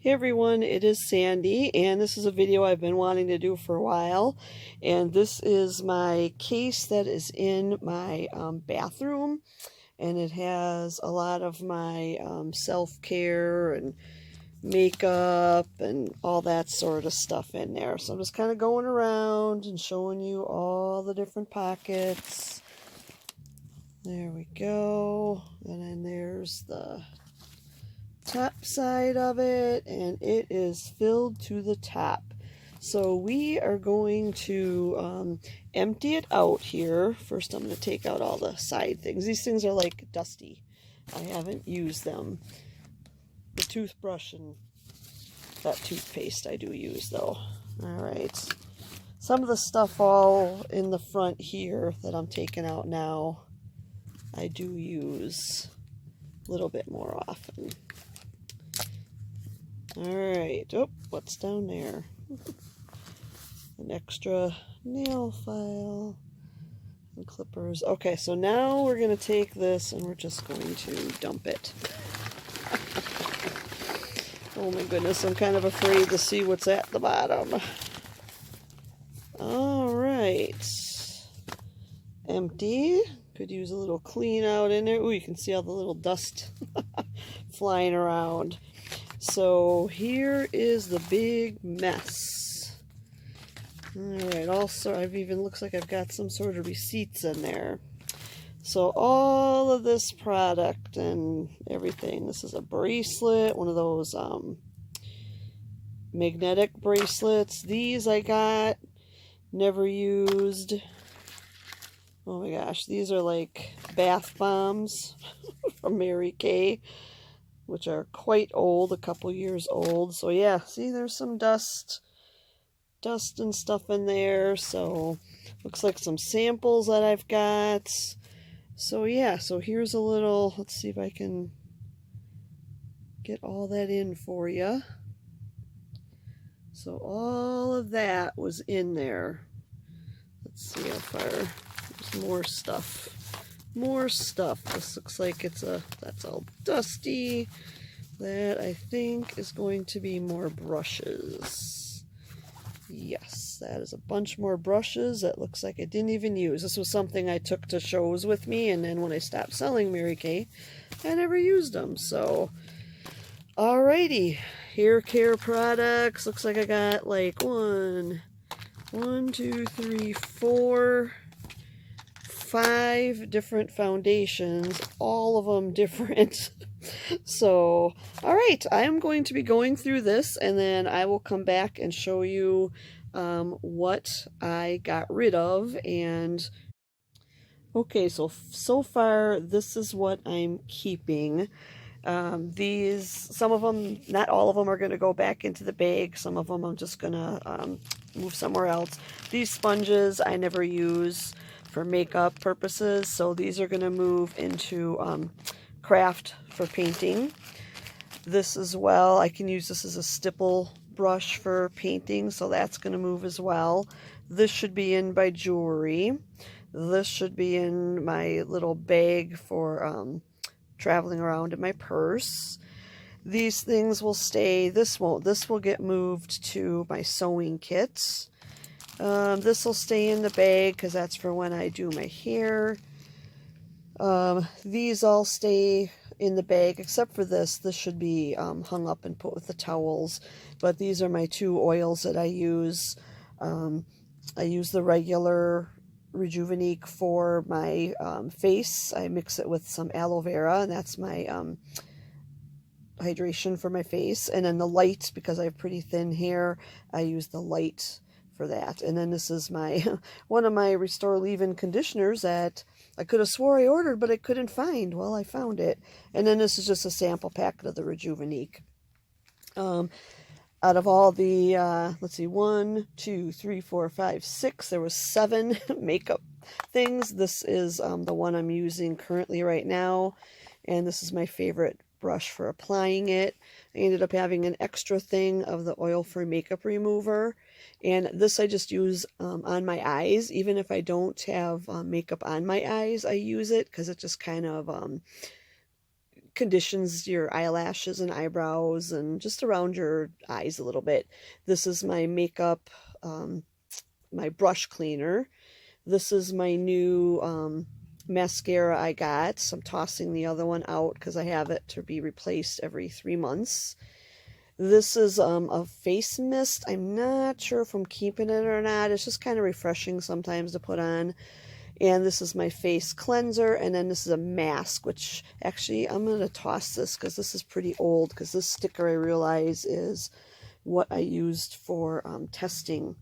Hey everyone, it is Sandy, and this is a video I've been wanting to do for a while. And this is my case that is in my bathroom, and it has a lot of my self-care and makeup and all that sort of stuff in there. So I'm just kind of going around and showing you all the different pockets. There we go. And then there's the top side of it, and it is filled to the top. So we are going to empty it out here. First I'm going to take out all the side things. These things are like dusty. I haven't used them. The toothbrush and that toothpaste I do use though. Alright. Some of the stuff all in the front here that I'm taking out now, I do use a little bit more often. Alright, oh, what's down there? An extra nail file and clippers. Okay, so now we're going to take this and we're just going to dump it. Oh my goodness, I'm kind of afraid to see what's at the bottom. Alright. Empty. Could use a little clean out in there. Ooh, you can see all the little dust flying around. So here is the big mess. Alright, also I've even, looks like I've got some sort of receipts in there. So all of this product and everything. This is a bracelet, one of those magnetic bracelets. These I got, never used. Oh my gosh, these are like bath bombs from Mary Kay, which are quite old, a couple years old. So yeah, see, there's some dust and stuff in there. So looks like some samples that I've got. So yeah, so here's a little, let's see if I can get all that in for you. So all of that was in there. Let's see how far. There's more stuff. More stuff. This looks like it's that's all dusty. That I think is going to be more brushes. Yes, that is a bunch more brushes that looks like I didn't even use. This was something I took to shows with me, and then when I stopped selling Mary Kay, I never used them. So, alrighty, hair care products. Looks like I got like one, two, three, four, 5 different foundations, all of them different. So, all right, I am going to be going through this, and then I will come back and show you what I got rid of. And okay, so far this is what I'm keeping. These, some of them, not all of them, are going to go back into the bag. Some of them I'm just going to move somewhere else. These sponges I never use for makeup purposes, so these are going to move into craft for painting. This as well, I can use this as a stipple brush for painting, so that's going to move as well. This should be in my jewelry. This should be in my little bag for traveling around in my purse. These things will stay. This won't. This will get moved to my sewing kits. This will stay in the bag because that's for when I do my hair. These all stay in the bag except for this. This should be hung up and put with the towels. But these are my 2 oils that I use. I use the regular Rejuvenate for my face. I mix it with some aloe vera, and that's my hydration for my face. And then the light, because I have pretty thin hair, I use the light for that. And then this is my one of my Restore Leave-In conditioners that I could have swore I ordered, but I couldn't find. Well, I found it. And then this is just a sample packet of the Rejuvenate. Out of all the, let's see, 1, 2, 3, 4, 5, 6, there was 7 makeup things. This is the one I'm using currently right now, and this is my favorite brush for applying it. I ended up having an extra thing of the oil-free makeup remover, and this I just use on my eyes. Even if I don't have makeup on my eyes, I use it because it just kind of conditions your eyelashes and eyebrows and just around your eyes a little bit. This is my makeup, my brush cleaner. This is my new mascara I got. So I'm tossing the other one out because I have it to be replaced every 3 months. This is a face mist. I'm not sure if I'm keeping it or not. It's just kind of refreshing sometimes to put on. And this is my face cleanser, and then this is a mask, which actually I'm going to toss this because this is pretty old, because this sticker I realize is what I used for testing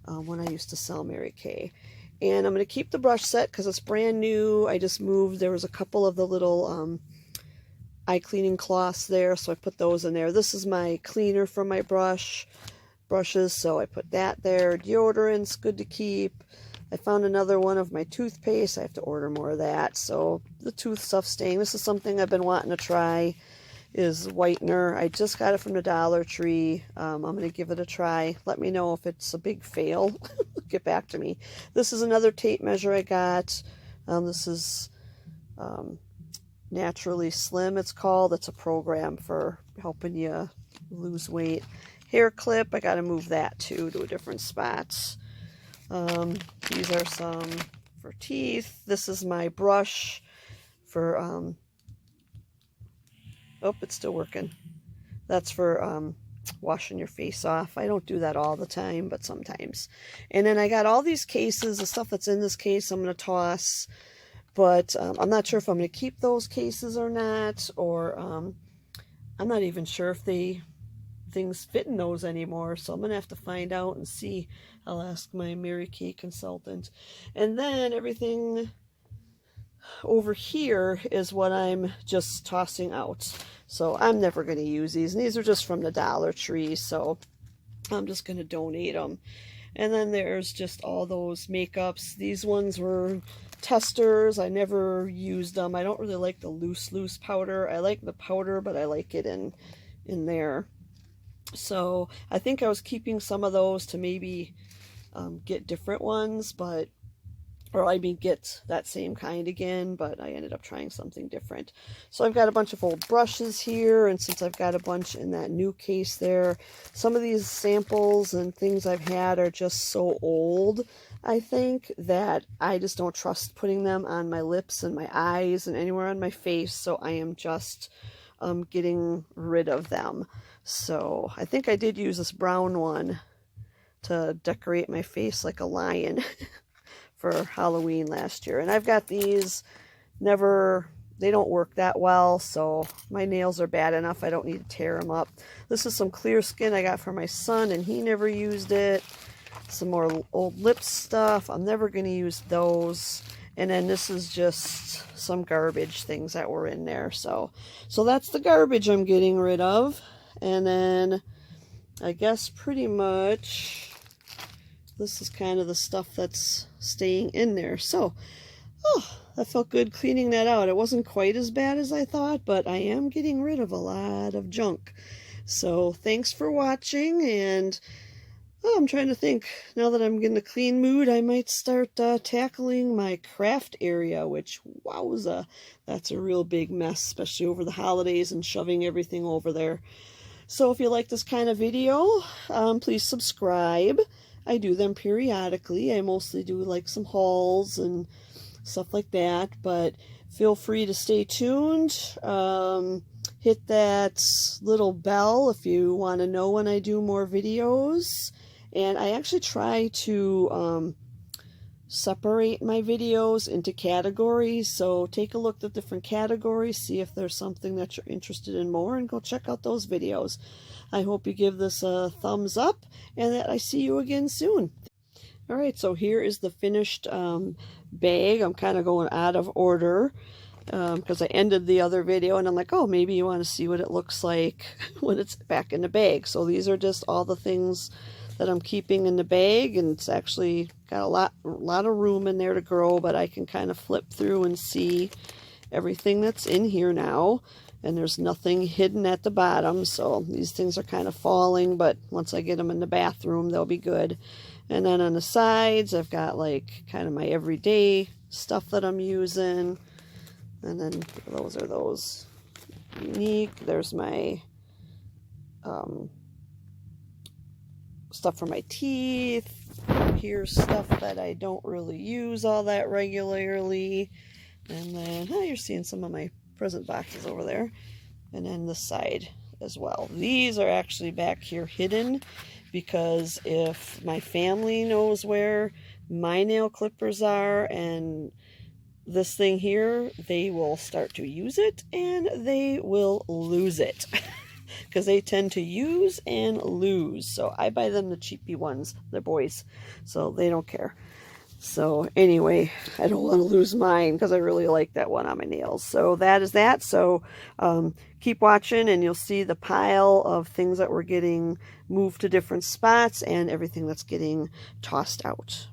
when I used to sell Mary Kay. And I'm going to keep the brush set because it's brand new. I just moved. There was a couple of the little eye cleaning cloths there, so I put those in there. This is my cleaner for my brushes, so I put that there. Deodorant's good to keep. I found another one of my toothpaste. I have to order more of that. So the tooth stuff staying. This is something I've been wanting to try, is whitener. I just got it from the Dollar Tree. I'm going to give it a try. Let me know if it's a big fail. Get back to me. This is another tape measure I got. This is Naturally Slim, it's called. It's a program for helping you lose weight. Hair clip. I got to move that too to a different spot. These are some for teeth. This is my brush for, oh, it's still working. That's for washing your face off. I don't do that all the time, but sometimes. And then I got all these cases. The stuff that's in this case I'm going to toss, but I'm not sure if I'm going to keep those cases or not, or I'm not even sure if things fit in those anymore, so I'm gonna have to find out and see. I'll ask my Mary Kay consultant. And then everything over here is what I'm just tossing out, so I'm never going to use these, and these are just from the Dollar Tree, so I'm just going to donate them. And then there's just all those makeups. These ones were testers. I never used them. I don't really like the loose powder. I like the powder, but I like it in there. So I think I was keeping some of those to maybe get different ones, but, or I mean get that same kind again, but I ended up trying something different. So I've got a bunch of old brushes here, and since I've got a bunch in that new case there, some of these samples and things I've had are just so old, I think, that I just don't trust putting them on my lips and my eyes and anywhere on my face, so I am just getting rid of them. So I think I did use this brown one to decorate my face like a lion for Halloween last year. And I've got these, they don't work that well, so my nails are bad enough. I don't need to tear them up. This is some clear skin I got for my son, and he never used it. Some more old lip stuff. I'm never going to use those. And then this is just some garbage things that were in there. So that's the garbage I'm getting rid of. And then I guess pretty much this is kind of the stuff that's staying in there. So, oh, that felt good cleaning that out. It wasn't quite as bad as I thought, but I am getting rid of a lot of junk. So thanks for watching, and I'm trying to think, now that I'm in a clean mood, I might start tackling my craft area, which, wowza, that's a real big mess, especially over the holidays and shoving everything over there. So if you like this kind of video, please subscribe. I do them periodically. I mostly do like some hauls and stuff like that, but feel free to stay tuned. Hit that little bell if you want to know when I do more videos. And I actually try to separate my videos into categories, so take a look at different categories, see if there's something that you're interested in more, and go check out those videos. I hope you give this a thumbs up, and that I see you again soon. Alright, so here is the finished bag. I'm kind of going out of order because I ended the other video, and I'm like, oh, maybe you want to see what it looks like when it's back in the bag. So these are just all the things that I'm keeping in the bag, and it's actually got a lot of room in there to grow, but I can kind of flip through and see everything that's in here now, and there's nothing hidden at the bottom. So these things are kind of falling, but once I get them in the bathroom, they'll be good. And then on the sides, I've got like kind of my everyday stuff that I'm using, and then those are those unique. There's my stuff for my teeth. Here's stuff that I don't really use all that regularly. And then, oh, you're seeing some of my present boxes over there. And then this side as well. These are actually back here hidden because if my family knows where my nail clippers are and this thing here, they will start to use it and they will lose it because they tend to use and lose. So I buy them the cheapy ones. They're boys, so they don't care. So anyway, I don't want to lose mine because I really like that one on my nails. So that is that. So keep watching and you'll see the pile of things that we're getting moved to different spots and everything that's getting tossed out.